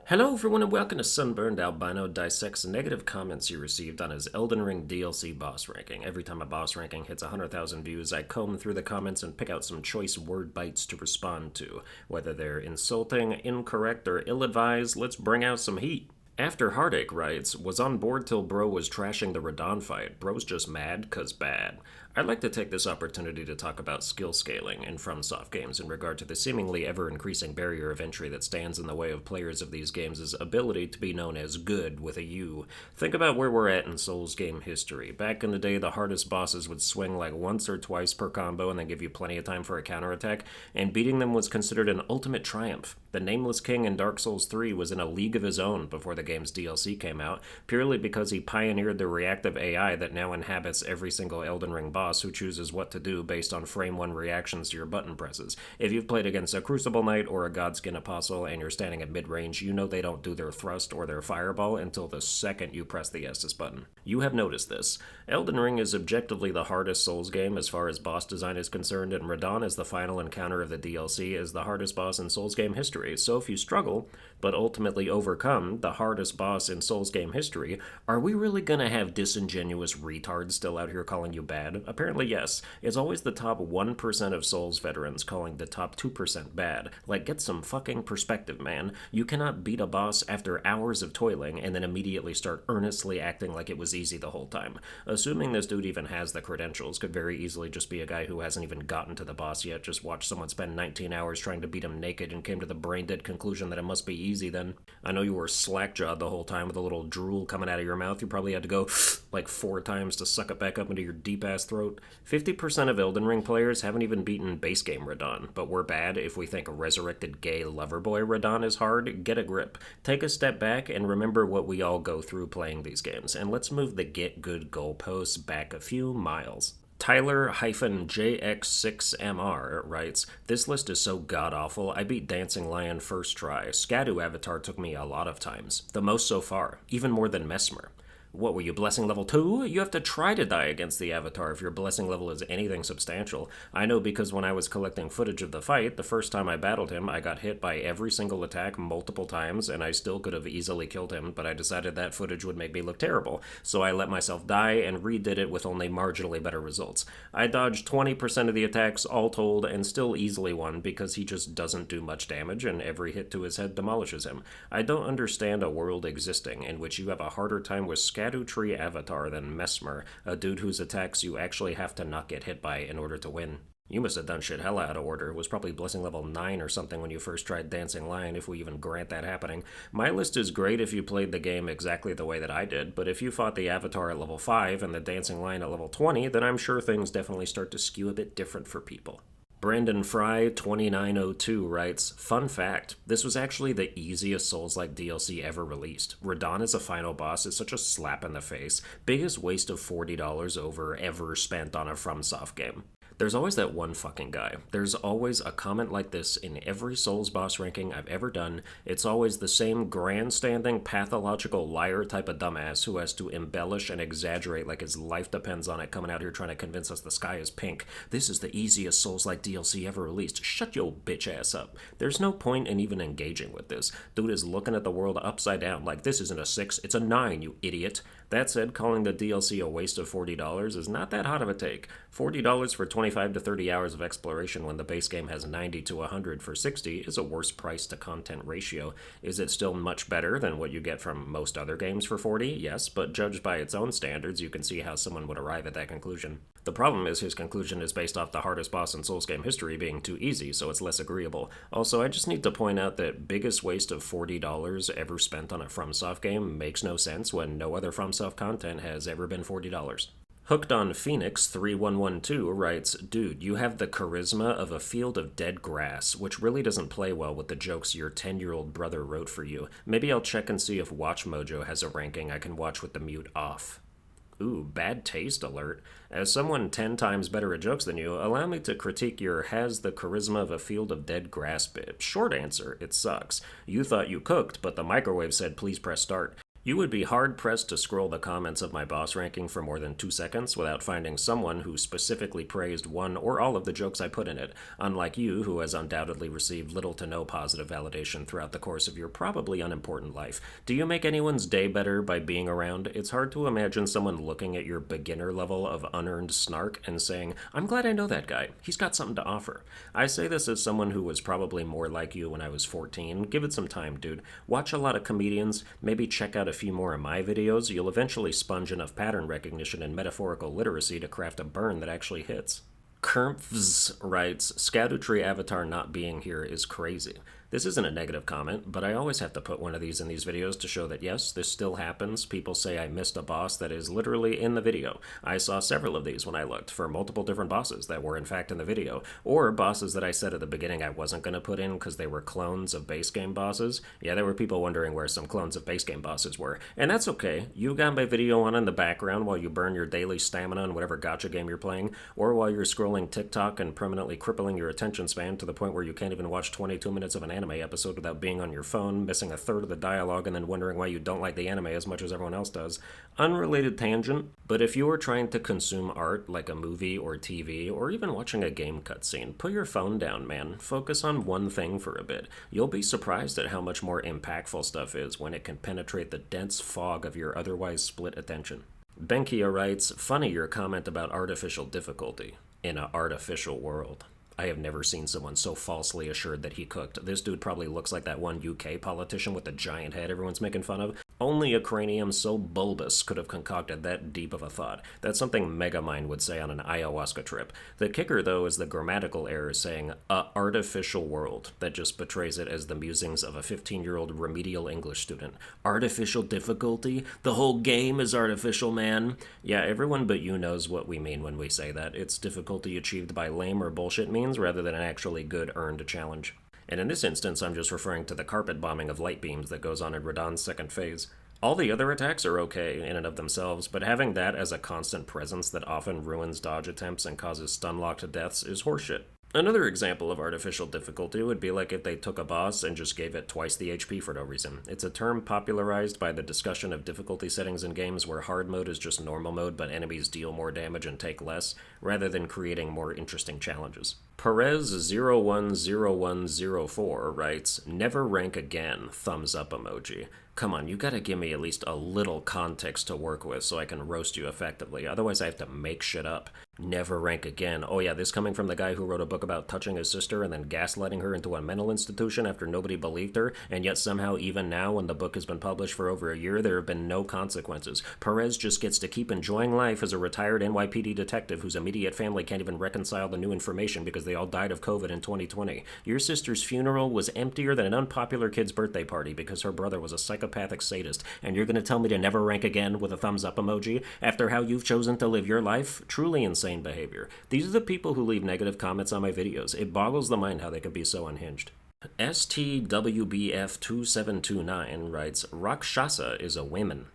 Hello everyone and welcome to Sunburned. Albino dissects negative comments he received on his Elden Ring DLC boss ranking. Every time a boss ranking hits 100,000 views, I comb through the comments and pick out some choice word bites to respond to. Whether they're insulting, incorrect, or ill-advised, let's bring out some heat. After Heartache writes, was on board till bro was trashing the Radon fight. Bro's just mad 'cause bad. I'd like to take this opportunity to talk about skill scaling in FromSoft games in regard to the seemingly ever-increasing barrier of entry that stands in the way of players of these games' ability to be known as good with a U. Think about where we're at in Souls game history. Back in the day, the hardest bosses would swing like once or twice per combo and then give you plenty of time for a counterattack, and beating them was considered an ultimate triumph. The Nameless King in Dark Souls 3 was in a league of his own before the game's DLC came out, purely because he pioneered the reactive AI that now inhabits every single Elden Ring boss who chooses what to do based on frame 1 reactions to your button presses. If you've played against a Crucible Knight or a Godskin Apostle and you're standing at mid-range, you know they don't do their thrust or their fireball until the second you press the Estus button. You have noticed this. Elden Ring is objectively the hardest Souls game as far as boss design is concerned, and Radon as the final encounter of the DLC is the hardest boss in Souls game history. So if you struggle, but ultimately overcome the hardest boss in Souls game history, are we really gonna have disingenuous retards still out here calling you bad? Apparently yes. It's always the top 1% of Souls veterans calling the top 2% bad. Like, get some fucking perspective, man. You cannot beat a boss after hours of toiling and then immediately start earnestly acting like it was easy the whole time. Assuming this dude even has the credentials could very easily just be a guy who hasn't even gotten to the boss yet, just watched someone spend 19 hours trying to beat him naked and came to the brain-dead conclusion that it must be easy then. I know you were slack-jawed the whole time with a little drool coming out of your mouth. You probably had to go like 4 times to suck it back up into your deep-ass throat. 50% of Elden Ring players haven't even beaten base game Radon, but we're bad if we think resurrected gay loverboy Radon is hard. Get a grip. Take a step back and remember what we all go through playing these games, and let's move the get good goalposts back a few miles. Tyler-JX6MR writes, this list is so god-awful, I beat Dancing Lion first try. Skadu Avatar took me a lot of times. The most so far. Even more than Mesmer. What were you, blessing level 2? You have to try to die against the Avatar if your blessing level is anything substantial. I know because when I was collecting footage of the fight, the first time I battled him, I got hit by every single attack multiple times, and I still could have easily killed him, but I decided that footage would make me look terrible, so I let myself die and redid it with only marginally better results. I dodged 20% of the attacks all told, and still easily won because he just doesn't do much damage, and every hit to his head demolishes him. I don't understand a world existing in which you have a harder time with Skadu Tree Avatar than Mesmer, a dude whose attacks you actually have to not get hit by in order to win. You must have done shit hella out of order. It was probably blessing level 9 or something when you first tried Dancing Lion, if we even grant that happening. My list is great if you played the game exactly the way that I did, but if you fought the Avatar at level 5 and the Dancing Lion at level 20, then I'm sure things definitely start to skew a bit different for people. Brandon Fry 2902 writes, fun fact, this was actually the easiest Souls-like DLC ever released. Radon as a final boss is such a slap in the face. Biggest waste of $40 over ever spent on a FromSoft game. There's always that one fucking guy. There's always a comment like this in every Souls boss ranking I've ever done. It's always the same grandstanding, pathological liar type of dumbass who has to embellish and exaggerate like his life depends on it, coming out here trying to convince us the sky is pink. This is the easiest Souls-like DLC ever released. Shut your bitch ass up. There's no point in even engaging with this. Dude is looking at the world upside down like this isn't a 6, it's a 9, you idiot. That said, calling the DLC a waste of $40 is not that hot of a take. $40 for 25 to 30 hours of exploration when the base game has 90 to 100 for 60 is a worse price to content ratio. Is it still much better than what you get from most other games for 40? Yes, but judged by its own standards, you can see how someone would arrive at that conclusion. The problem is his conclusion is based off the hardest boss in Souls game history being too easy, so it's less agreeable. Also, I just need to point out that biggest waste of $40 ever spent on a FromSoft game makes no sense when no other FromSoft content has ever been $40. Hooked on Phoenix 3112 writes, dude, you have the charisma of a field of dead grass, which really doesn't play well with the jokes your 10-year-old brother wrote for you. Maybe I'll check and see if Watch Mojo has a ranking I can watch with the mute off. Ooh, bad taste alert. As someone 10 times better at jokes than you, allow me to critique your has the charisma of a field of dead grass bit. Short answer, it sucks. You thought you cooked, but the microwave said please press start. You would be hard-pressed to scroll the comments of my boss ranking for more than 2 seconds without finding someone who specifically praised one or all of the jokes I put in it, unlike you, who has undoubtedly received little to no positive validation throughout the course of your probably unimportant life. Do you make anyone's day better by being around? It's hard to imagine someone looking at your beginner level of unearned snark and saying, "I'm glad I know that guy. He's got something to offer." I say this as someone who was probably more like you when I was 14. Give it some time, dude. Watch a lot of comedians, maybe check out a few more of my videos. You'll eventually sponge enough pattern recognition and metaphorical literacy to craft a burn that actually hits. Kermfs writes, Scatutry Avatar not being here is crazy. This isn't a negative comment, but I always have to put one of these in these videos to show that yes, this still happens. People say I missed a boss that is literally in the video. I saw several of these when I looked for multiple different bosses that were in fact in the video, or bosses that I said at the beginning I wasn't going to put in because they were clones of base game bosses. Yeah, there were people wondering where some clones of base game bosses were, and that's okay. You got my video on in the background while you burn your daily stamina in whatever gacha game you're playing, or while you're scrolling TikTok and permanently crippling your attention span to the point where you can't even watch 22 minutes of an anime episode without being on your phone, missing a third of the dialogue, and then wondering why you don't like the anime as much as everyone else does. Unrelated tangent, but if you are trying to consume art like a movie or TV, or even watching a game cutscene, put your phone down, man. Focus on one thing for a bit. You'll be surprised at how much more impactful stuff is when it can penetrate the dense fog of your otherwise split attention. Benkia writes, funny your comment about artificial difficulty in an artificial world. I have never seen someone so falsely assured that he cooked. This dude probably looks like that one UK politician with the giant head everyone's making fun of. Only a cranium so bulbous could have concocted that deep of a thought. That's something Megamind would say on an ayahuasca trip. The kicker, though, is the grammatical error saying a artificial world. That just betrays it as the musings of a 15-year-old remedial English student. Artificial difficulty? The whole game is artificial, man. Yeah, everyone but you knows what we mean when we say that. It's difficulty achieved by lame or bullshit means rather than an actually good earned challenge. And in this instance, I'm just referring to the carpet bombing of light beams that goes on in Radahn's second phase. All the other attacks are okay in and of themselves, but having that as a constant presence that often ruins dodge attempts and causes stun-locked deaths is horseshit. Another example of artificial difficulty would be like if they took a boss and just gave it twice the HP for no reason. It's a term popularized by the discussion of difficulty settings in games where hard mode is just normal mode but enemies deal more damage and take less, rather than creating more interesting challenges. Perez010104 writes, never rank again, thumbs up emoji. Come on, you gotta give me at least a little context to work with so I can roast you effectively, otherwise I have to make shit up. Never rank again. Oh yeah, this coming from the guy who wrote a book about touching his sister and then gaslighting her into a mental institution after nobody believed her, and yet somehow even now when the book has been published for over a year, there have been no consequences. Perez just gets to keep enjoying life as a retired NYPD detective whose immediate family can't even reconcile the new information because they all died of COVID in 2020. Your sister's funeral was emptier than an unpopular kid's birthday party because her brother was a psychopathic sadist, and you're gonna tell me to never rank again with a thumbs up emoji after how you've chosen to live your life? Truly insane behavior. These are the people who leave negative comments on my videos. It boggles the mind how they could be so unhinged. STWBF2729 writes, Rakshasa is a woman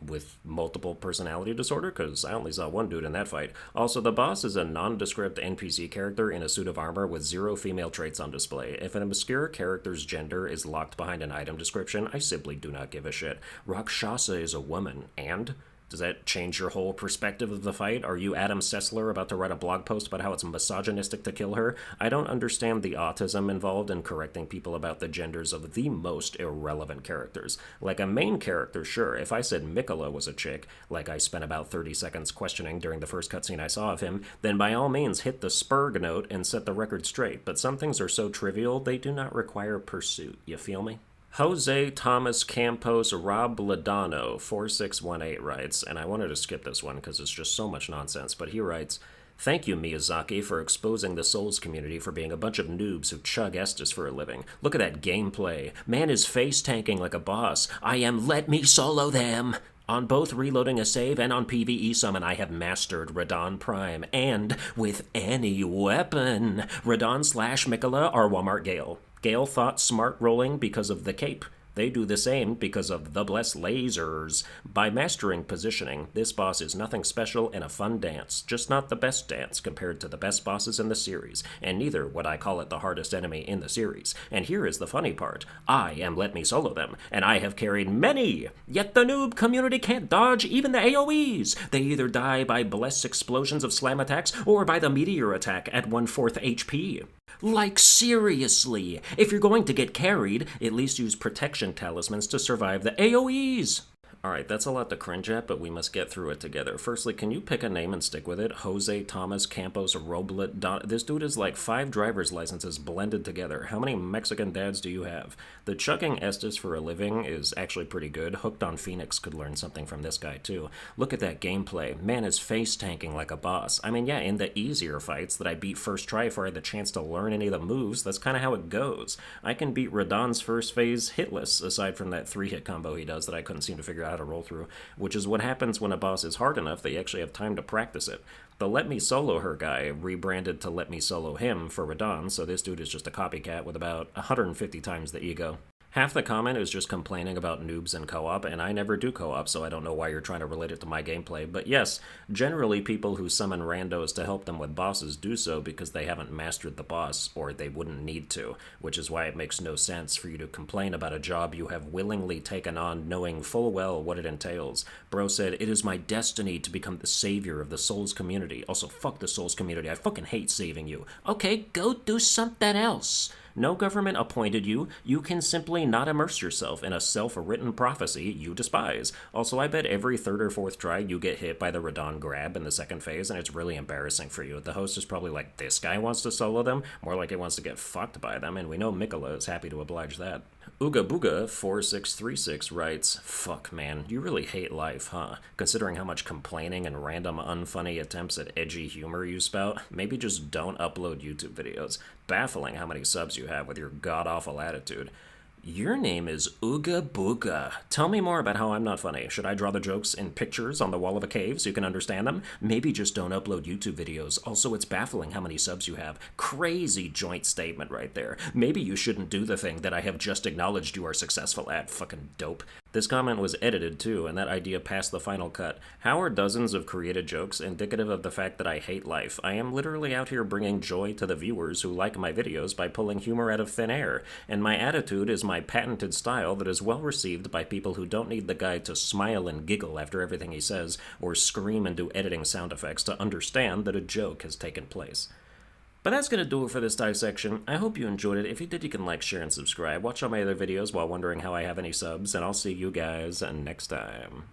with multiple personality disorder, because I only saw one dude in that fight. Also, the boss is a nondescript NPC character in a suit of armor with 0 female traits on display. If an obscure character's gender is locked behind an item description, I simply do not give a shit. Rakshasa is a woman, and? Does that change your whole perspective of the fight? Are you Adam Sessler about to write a blog post about how it's misogynistic to kill her? I don't understand the autism involved in correcting people about the genders of the most irrelevant characters. Like a main character, sure. If I said Mikola was a chick, like I spent about 30 seconds questioning during the first cutscene I saw of him, then by all means hit the spurg note and set the record straight. But some things are so trivial, they do not require pursuit. You feel me? Jose Thomas Campos Rob Ladano 4618 writes, and I wanted to skip this one because it's just so much nonsense, but he writes, thank you, Miyazaki, for exposing the Souls community for being a bunch of noobs who chug Estus for a living. Look at that gameplay. Man is face-tanking like a boss. I am let me solo them. On both reloading a save and on PvE summon, I have mastered Radahn Prime, and with any weapon. Radahn / Mikola are Walmart Gale. Gale thought smart rolling because of the cape. They do the same because of the blessed lasers. By mastering positioning, this boss is nothing special and a fun dance, just not the best dance compared to the best bosses in the series, and neither would I call it the hardest enemy in the series. And here is the funny part. I am Let Me Solo Them, and I have carried many, yet the noob community can't dodge even the AoEs. They either die by blessed explosions of slam attacks or by the meteor attack at 1/4 HP. Like, seriously, if you're going to get carried, at least use protection talismans to survive the AoEs. Alright, that's a lot to cringe at, but we must get through it together. Firstly, can you pick a name and stick with it? Jose, Thomas, Campos, Roblet, This dude is like 5 driver's licenses blended together. How many Mexican dads do you have? The chugging Estes for a living is actually pretty good. Hooked on Phoenix could learn something from this guy, too. Look at that gameplay. Man is face tanking like a boss. I mean, yeah, in the easier fights that I beat first try before I had the chance to learn any of the moves, that's kind of how it goes. I can beat Radahn's first phase hitless, aside from that 3-hit combo he does that I couldn't seem to figure out how to roll through, which is what happens when a boss is hard enough that you actually have time to practice it. The Let Me Solo Her guy rebranded to Let Me Solo Him for Radahn, so this dude is just a copycat with about 150 times the ego. Half the comment is just complaining about noobs and co-op, and I never do co-op, so I don't know why you're trying to relate it to my gameplay. But yes, generally people who summon randos to help them with bosses do so because they haven't mastered the boss, or they wouldn't need to, which is why it makes no sense for you to complain about a job you have willingly taken on knowing full well what it entails. Bro said, "It is my destiny to become the savior of the Souls community." Also, fuck the Souls community, I fucking hate saving you. Okay, go do something else. No government appointed you. You can simply not immerse yourself in a self-written prophecy you despise. Also, I bet every 3rd or 4th try you get hit by the Radahn grab in the 2nd phase, and it's really embarrassing for you. The host is probably like, this guy wants to solo them? More like he wants to get fucked by them, and we know Mikola is happy to oblige that. Ooga Booga 4636 writes, "Fuck man, you really hate life, huh? Considering how much complaining and random unfunny attempts at edgy humor you spout, maybe just don't upload YouTube videos. Baffling how many subs you have with your god-awful attitude. Your name is Ooga Booga. Tell me more about how I'm not funny. Should I draw the jokes in pictures on the wall of a cave so you can understand them? Maybe just don't upload YouTube videos. Also, it's baffling how many subs you have. Crazy joint statement right there. Maybe you shouldn't do the thing that I have just acknowledged you are successful at. Fucking dope." This comment was edited too, and that idea passed the final cut. How are dozens of created jokes indicative of the fact that I hate life? I am literally out here bringing joy to the viewers who like my videos by pulling humor out of thin air, and my attitude is my patented style that is well received by people who don't need the guy to smile and giggle after everything he says, or scream and do editing sound effects to understand that a joke has taken place. But that's going to do it for this dissection. I hope you enjoyed it. If you did, you can like, share, and subscribe. Watch all my other videos while wondering how I have any subs, and I'll see you guys next time.